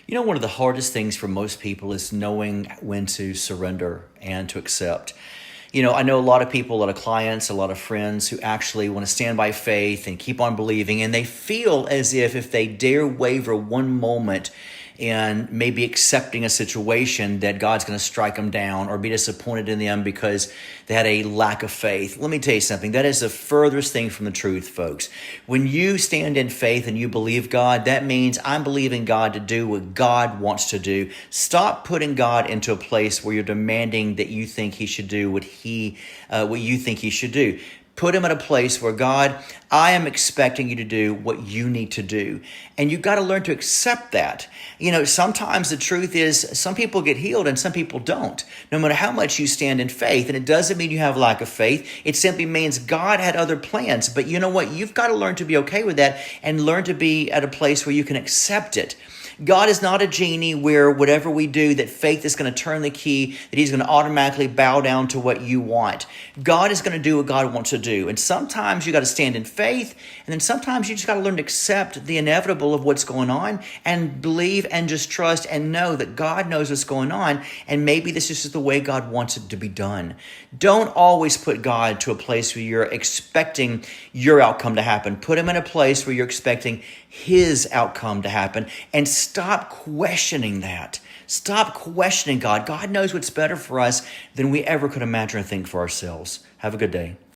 You know, one of the hardest things for most people is knowing when to surrender and to accept. I know a lot of people, a lot of clients, a lot of friends who actually want to stand by faith and keep on believing, and they feel as if they dare waver one moment and maybe accepting a situation that God's going to strike them down or be disappointed in them because they had a lack of faith. Let me tell you something. That is the furthest thing from the truth, folks. When you stand in faith and you believe God, that means I'm believing God to do what God wants to do. Stop putting God into a place where you're demanding that you think he should do what you think he should do. Put him at a place where, God, I am expecting you to do what you need to do. And you've got to learn to accept that. Sometimes the truth is some people get healed and some people don't, no matter how much you stand in faith. And it doesn't mean you have lack of faith. It simply means God had other plans. But you know what? You've got to learn to be okay with that and learn to be at a place where you can accept it. God is not a genie where whatever we do, that faith is going to turn the key, that he's going to automatically bow down to what you want. God is going to do what God wants to do. And sometimes you got to stand in faith, and then sometimes you just got to learn to accept the inevitable of what's going on and believe and just trust and know that God knows what's going on, and maybe this is just the way God wants it to be done. Don't always put God to a place where you're expecting your outcome to happen. Put him in a place where you're expecting his outcome to happen, and stop questioning that. Stop questioning God. God knows what's better for us than we ever could imagine or think for ourselves. Have a good day.